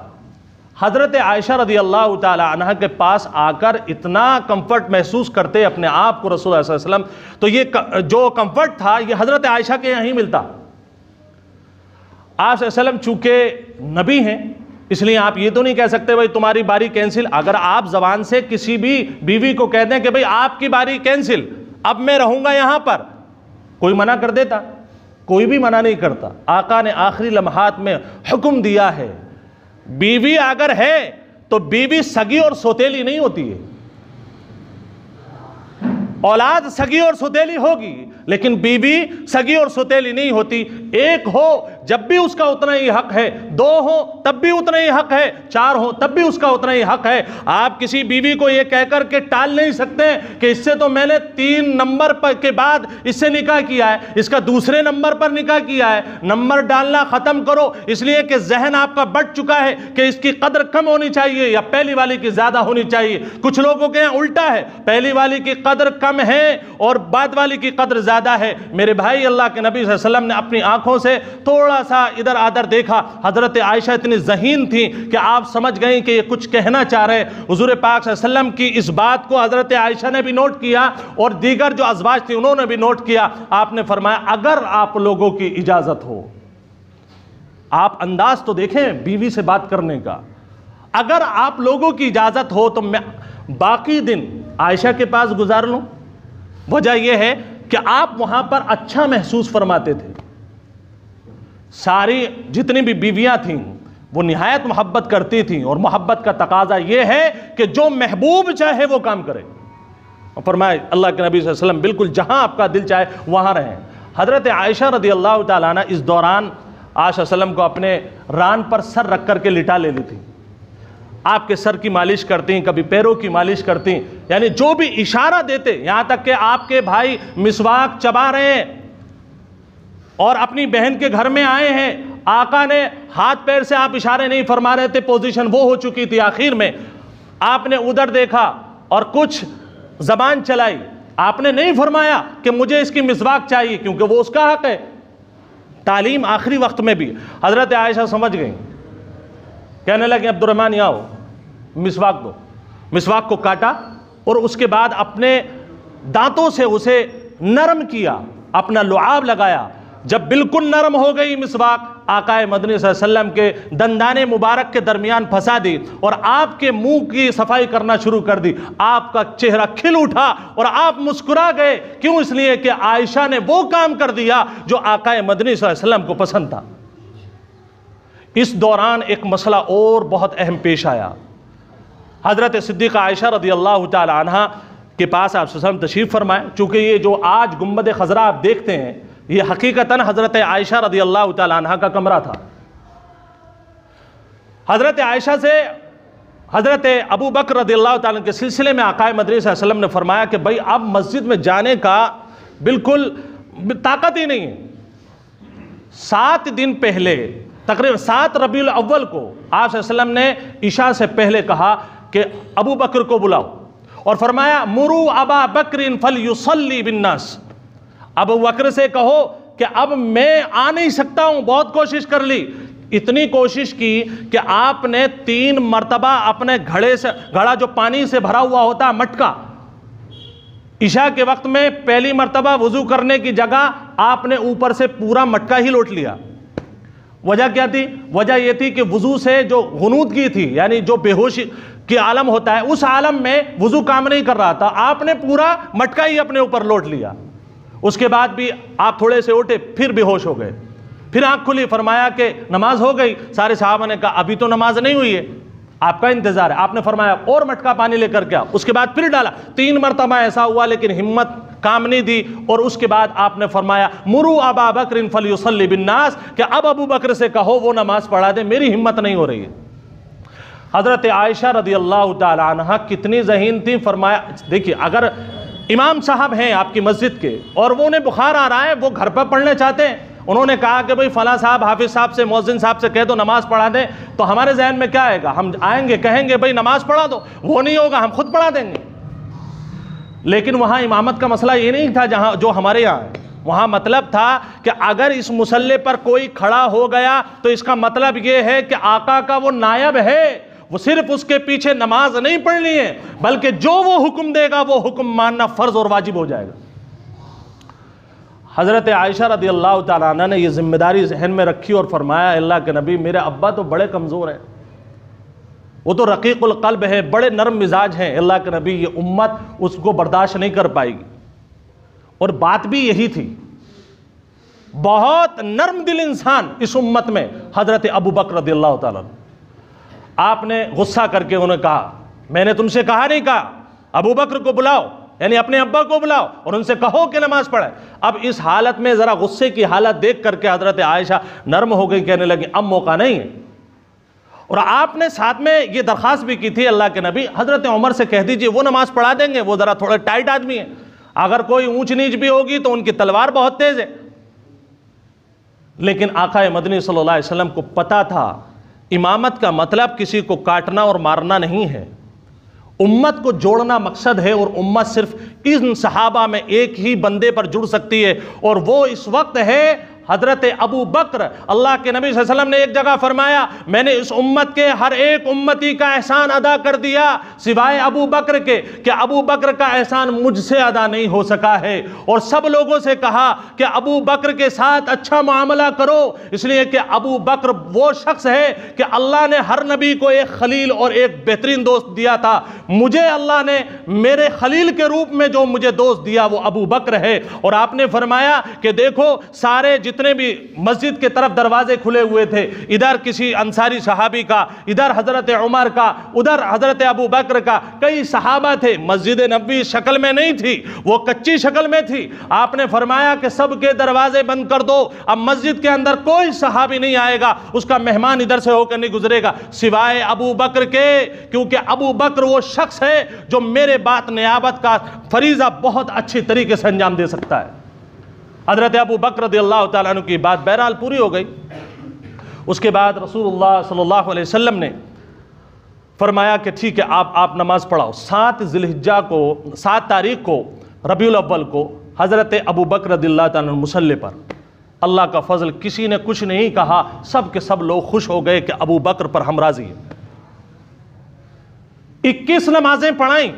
S1: حضرت عائشہ رضی اللہ تعالی عنہ کے پاس آ کر اتنا کمفرٹ محسوس کرتے اپنے آپ کو رسول اللہ صلی اللہ علیہ وسلم، تو یہ جو کمفرٹ تھا یہ حضرت عائشہ کے یہاں ہی ملتا۔ آپ صلی اللہ علیہ وسلم چونکہ نبی ہیں، اس لیے آپ یہ تو نہیں کہہ سکتے بھائی تمہاری باری کینسل۔ اگر آپ زبان سے کسی بھی بیوی کو کہہ دیں کہ بھئی آپ کی باری کینسل، اب میں رہوں گا یہاں پر، کوئی منع کر دیتا؟ کوئی بھی منع نہیں کرتا۔ آقا نے آخری لمحات میں حکم دیا ہے، بیوی اگر ہے تو بیوی سگی اور سوتیلی نہیں ہوتی ہے، اولاد سگی اور سوتیلی ہوگی، لیکن بیوی سگی اور ستیلی نہیں ہوتی، ایک ہو جب بھی اس کا اتنا ہی حق ہے، دو ہو تب بھی اتنا ہی حق ہے، چار ہو تب بھی اس کا اتنا ہی حق ہے۔ آپ کسی بیوی کو یہ کہہ کر کے ٹال نہیں سکتے کہ اس سے تو میں نے 3 نمبر کے بعد اس سے نکاح کیا ہے، اس کا دوسرے نمبر پر نکاح کیا ہے۔ نمبر ڈالنا ختم کرو، اس لیے کہ ذہن آپ کا بڑھ چکا ہے کہ اس کی قدر کم ہونی چاہیے یا پہلی والی کی زیادہ ہونی چاہیے۔ کچھ لوگوں کے یہاں الٹا ہے، پہلی والی کی قدر کم ہے اور بعد والی کی قدر زیادہ ہے۔ میرے بھائی، اللہ کے نبی صلی اللہ علیہ وسلم نے اپنی آنکھوں سے تھوڑا سا ادھر ادھر دیکھا، حضرت عائشہ اتنی ذہین تھی کہ آپ سمجھ گئیں کہ یہ کچھ کہنا چاہ رہے۔ حضور پاک صلی اللہ علیہ وسلم کی اس بات کو حضرت عائشہ نے بھی نوٹ کیا اور دیگر جو ازواج تھی انہوں نے بھی نوٹ کیا۔ آپ نے فرمایا اگر آپ لوگوں کی اجازت ہو، آپ انداز تو دیکھیں بیوی سے بات کرنے کا، اگر آپ لوگوں کی اجازت ہو تو میں باقی دن عائشہ کے پاس گزار لوں۔ وجہ یہ ہے کہ آپ وہاں پر اچھا محسوس فرماتے تھے۔ ساری جتنی بھی بیویاں تھیں وہ نہایت محبت کرتی تھیں، اور محبت کا تقاضا یہ ہے کہ جو محبوب چاہے وہ کام کرے۔ اور فرمائے اللہ کے نبی صلی اللہ علیہ وسلم بالکل جہاں آپ کا دل چاہے وہاں رہیں۔ حضرت عائشہ رضی اللہ تعالیٰ عنہ اس دوران آپ صلی اللہ علیہ وسلم کو اپنے ران پر سر رکھ کر کے لٹا لے لی تھی، آپ کے سر کی مالش کرتی، کبھی پیروں کی مالش کرتی، یعنی جو بھی اشارہ دیتے، یہاں تک کہ آپ کے بھائی مسواک چبا رہے ہیں اور اپنی بہن کے گھر میں آئے ہیں، آقا نے ہاتھ پیر سے آپ اشارے نہیں فرما رہے تھے، پوزیشن وہ ہو چکی تھی، آخر میں آپ نے ادھر دیکھا اور کچھ زبان چلائی، آپ نے نہیں فرمایا کہ مجھے اس کی مسواک چاہیے کیونکہ وہ اس کا حق ہے۔ تعلیم آخری وقت میں بھی حضرت عائشہ سمجھ گئیں، کہنے لگے عبد الرحمن یہاں ہو، مسواک دو۔ مسواک کو کاٹا اور اس کے بعد اپنے دانتوں سے اسے نرم کیا، اپنا لعاب لگایا۔ جب بالکل نرم ہو گئی مسواک، آقا مدنی صلی اللہ علیہ وسلم کے دندان مبارک کے درمیان پھنسا دی اور آپ کے منہ کی صفائی کرنا شروع کر دی۔ آپ کا چہرہ کھل اٹھا اور آپ مسکرا گئے، کیوں؟ اس لیے کہ عائشہ نے وہ کام کر دیا جو آقا مدنی صلی اللہ علیہ وسلم کو پسند تھا۔ اس دوران ایک مسئلہ اور بہت اہم پیش آیا۔ حضرت صدیقہ عائشہ رضی اللہ تعالی عنہ کے پاس آپ صلی اللہ علیہ وسلم تشریف فرمائے، چونکہ یہ جو آج گنبد خضرا آپ دیکھتے ہیں یہ حقیقتاً حضرت عائشہ رضی اللہ تعالی عنہ کا کمرہ تھا۔ حضرت عائشہ سے حضرت ابو بکر رضی اللہ تعالی عنہ کے سلسلے میں آقا مدنی صلی اللہ علیہ وسلم نے فرمایا کہ بھئی اب مسجد میں جانے کا بالکل طاقت ہی نہیں ہے۔ 7 دن پہلے تقریباً 7 ربیع الاول کو آپ صلی اللہ علیہ وسلم نے عشاء سے پہلے کہا کہ ابو بکر کو بلاؤ اور فرمایا مرو ابا بکر فلیصلی بالناس، ابو بکر سے کہو کہ اب میں آ نہیں سکتا ہوں، بہت کوشش کر لی، اتنی کوشش کی کہ آپ نے 3 مرتبہ اپنے گھڑا جو پانی سے بھرا ہوا ہوتا ہے مٹکا، عشاء کے وقت میں پہلی مرتبہ وضو کرنے کی جگہ آپ نے اوپر سے پورا مٹکا ہی لوٹ لیا۔ وجہ کیا تھی؟ وجہ یہ تھی کہ وضو سے جو غنودگی تھی، یعنی جو بے ہوشی کی عالم ہوتا ہے، اس عالم میں وضو کام نہیں کر رہا تھا، آپ نے پورا مٹکا ہی اپنے اوپر لوٹ لیا۔ اس کے بعد بھی آپ تھوڑے سے اٹھے پھر بے ہوش ہو گئے، پھر آنکھ کھلی، فرمایا کہ نماز ہو گئی؟ سارے صحابہ نے کہا ابھی تو نماز نہیں ہوئی ہے، آپ کا انتظار ہے۔ آپ نے فرمایا اور مٹکا پانی لے کر کے آؤ، اس کے بعد پھر ڈالا، 3 مرتبہ ایسا ہوا لیکن ہمت کام نہیں دی، اور اس کے بعد آپ نے فرمایا مرو ابا بکر فلیصلی بالناس، کہ اب ابو بکر سے کہو وہ نماز پڑھا دے، میری ہمت نہیں ہو رہی ہے۔ حضرت عائشہ رضی اللہ تعالی عنہ کتنی ذہین تھی، فرمایا دیکھیے اگر امام صاحب ہیں آپ کی مسجد کے اور وہ انہیں بخار آ رہا ہے، وہ گھر پر پڑھنے چاہتے ہیں، انہوں نے کہا کہ بھئی فلاں صاحب حافظ صاحب سے مؤذن صاحب سے کہہ دو نماز پڑھا دیں، تو ہمارے ذہن میں کیا آئے گا؟ ہم آئیں گے کہیں گے بھئی نماز پڑھا دو، وہ نہیں ہوگا، ہم خود پڑھا دیں گے۔ لیکن وہاں امامت کا مسئلہ یہ نہیں تھا جہاں جو ہمارے یہاں ہے، وہاں مطلب تھا کہ اگر اس مصلی پر کوئی کھڑا ہو گیا تو اس کا مطلب یہ ہے کہ آقا کا وہ نائب ہے، وہ صرف اس کے پیچھے نماز نہیں پڑھنی ہے بلکہ جو وہ حکم دے گا وہ حکم ماننا فرض اور واجب ہو جائے گا۔ حضرت عائشہ رضی اللہ تعالیٰ عنہ نے یہ ذمہ داری ذہن میں رکھی اور فرمایا اللہ کے نبی میرے ابا تو بڑے کمزور ہیں، وہ تو رقیق القلب ہے، بڑے نرم مزاج ہیں، اللہ کے نبی یہ امت اس کو برداشت نہیں کر پائے گی۔ اور بات بھی یہی تھی، بہت نرم دل انسان اس امت میں حضرت ابو بکر رضی اللہ تعالیٰ عنہ۔ آپ نے غصہ کر کے انہیں کہا میں نے تم سے کہا نہیں کہا ابو بکر کو بلاؤ، یعنی اپنے ابا کو بلاؤ اور ان سے کہو کہ نماز پڑھے۔ اب اس حالت میں ذرا غصے کی حالت دیکھ کر کے حضرت عائشہ نرم ہو گئی، کہنے لگی اب موقع نہیں ہے۔ اور آپ نے ساتھ میں یہ درخواست بھی کی تھی اللہ کے نبی، حضرت عمر سے کہہ دیجئے وہ نماز پڑھا دیں گے، وہ ذرا تھوڑے ٹائٹ آدمی ہیں، اگر کوئی اونچ نیچ بھی ہوگی تو ان کی تلوار بہت تیز ہے۔ لیکن آقا مدنی صلی اللہ علیہ وسلم کو پتا تھا امامت کا مطلب کسی کو کاٹنا اور مارنا نہیں ہے، امت کو جوڑنا مقصد ہے، اور امت صرف ان صحابہ میں ایک ہی بندے پر جڑ سکتی ہے، اور وہ اس وقت ہے حضرت ابو بکر۔ اللہ کے نبی صلی اللہ علیہ وسلم نے ایک جگہ فرمایا میں نے اس امت کے ہر ایک امتی کا احسان ادا کر دیا سوائے ابو بکر کے، کہ ابو بکر کا احسان مجھ سے ادا نہیں ہو سکا ہے، اور سب لوگوں سے کہا کہ ابو بکر کے ساتھ اچھا معاملہ کرو، اس لیے کہ ابو بکر وہ شخص ہے کہ اللہ نے ہر نبی کو ایک خلیل اور ایک بہترین دوست دیا تھا، مجھے اللہ نے میرے خلیل کے روپ میں جو مجھے دوست دیا وہ ابو بکر ہے۔ اور آپ نے فرمایا کہ دیکھو سارے جتنے بھی مسجد کے طرف دروازے کھلے ہوئے تھے، ادھر کسی انصاری صحابی کا، ادھر حضرت عمر کا، ادھر حضرت ابو بکر کا، کئی صحابہ تھے، مسجد نبوی شکل میں نہیں تھی، وہ کچی شکل میں تھی۔ آپ نے فرمایا کہ سب کے دروازے بند کر دو، اب مسجد کے اندر کوئی صحابی نہیں آئے گا، اس کا مہمان ادھر سے ہو کر نہیں گزرے گا سوائے ابو بکر کے، کیونکہ ابو بکر وہ شخص ہے جو میرے بات نیابت کا فریضہ بہت اچھی طریقے سے انجام دے سکتا ہے۔ حضرت ابو بکر رضی اللہ تعالیٰ عنہ کی بات بہرحال پوری ہو گئی۔ اس کے بعد رسول اللہ صلی اللہ علیہ وسلم نے فرمایا کہ ٹھیک ہے آپ نماز پڑھاؤ۔ 7 تاریخ کو ربیع الاول کو حضرت ابو بکر رضی اللہ تعالیٰ عنہ مصلی پر، اللہ کا فضل کسی نے کچھ نہیں کہا، سب کے سب لوگ خوش ہو گئے کہ ابو بکر پر ہم راضی ہیں۔ 21 نمازیں پڑھائیں،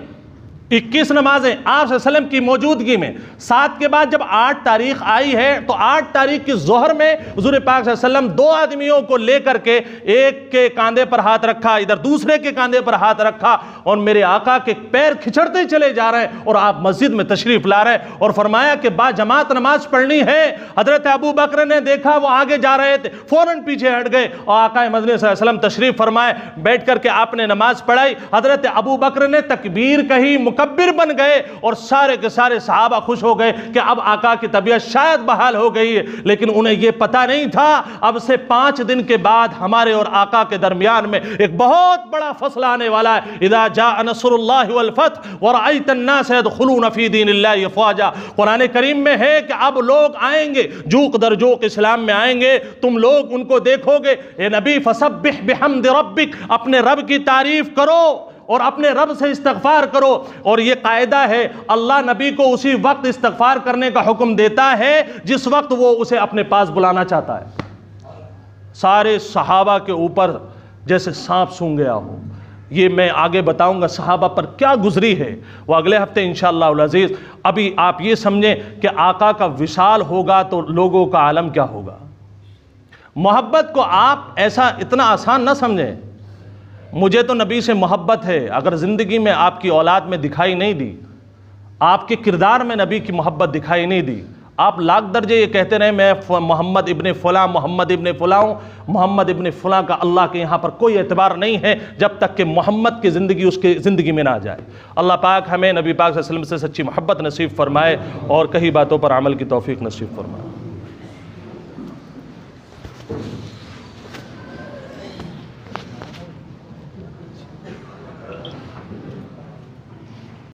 S1: 21 نمازیں آپ صلی اللہ علیہ وسلم کی موجودگی میں۔ 7 کے بعد جب 8 تاریخ آئی ہے تو 8 تاریخ کی ظہر میں حضور پاک صلی اللہ علیہ وسلم 2 آدمیوں کو لے کر کے، ایک کے کاندھے پر ہاتھ رکھا، ادھر دوسرے کے کاندھے پر ہاتھ رکھا، اور میرے آقا کے پیر کھچڑتے چلے جا رہے ہیں اور آپ مسجد میں تشریف لا رہے ہیں، اور فرمایا کہ با جماعت نماز پڑھنی ہے۔ حضرت ابو بکر نے دیکھا وہ آگے جا رہے تھے، فوراً پیچھے ہٹ گئے، اور آقا مدنی صلی اللہ علیہ وسلم تشریف فرمائے، بیٹھ کر کے آپ نے نماز پڑھائی۔ حضرت ابو بکر نے تکبیر کہی، مکبر بن گئے، اور سارے کے سارے صحابہ خوش ہو گئے کہ اب آقا کی طبیعت شاید بحال ہو گئی ہے، لیکن انہیں یہ پتہ نہیں تھا اب سے 5 دن کے بعد ہمارے اور آقا کے درمیان میں ایک بہت بڑا فصل آنے والا ہے۔ اذا جاء نصر اللہ والفتح ورأیت الناس يدخلون فی دین اللہ افواجا، قرآن کریم میں ہے کہ اب لوگ آئیں گے جوق در جوق اسلام میں آئیں گے، تم لوگ ان کو دیکھو گے۔ اے نبی فسبح بحمد ربک، اپنے رب کی تعریف کرو اور اپنے رب سے استغفار کرو۔ اور یہ قاعدہ ہے اللہ نبی کو اسی وقت استغفار کرنے کا حکم دیتا ہے جس وقت وہ اسے اپنے پاس بلانا چاہتا ہے۔ سارے صحابہ کے اوپر جیسے سانپ سونگ گیا ہو، یہ میں آگے بتاؤں گا صحابہ پر کیا گزری ہے وہ اگلے ہفتے انشاءاللہ العزیز۔ ابھی آپ یہ سمجھیں کہ آقا کا وصال ہوگا تو لوگوں کا عالم کیا ہوگا۔ محبت کو آپ ایسا اتنا آسان نہ سمجھیں۔ مجھے تو نبی سے محبت ہے، اگر زندگی میں آپ کی اولاد میں دکھائی نہیں دی، آپ کے کردار میں نبی کی محبت دکھائی نہیں دی، آپ لاکھ درجے یہ کہتے رہے میں محمد ابن فلاں محمد ابن فلاں ہوں، محمد ابن فلاں کا اللہ کے یہاں پر کوئی اعتبار نہیں ہے جب تک کہ محمد کی زندگی اس کے زندگی میں نہ آ جائے۔ اللہ پاک ہمیں نبی پاک صلی اللہ علیہ وسلم سے سچی محبت نصیب فرمائے اور کئی باتوں پر عمل کی توفیق نصیب فرمائے۔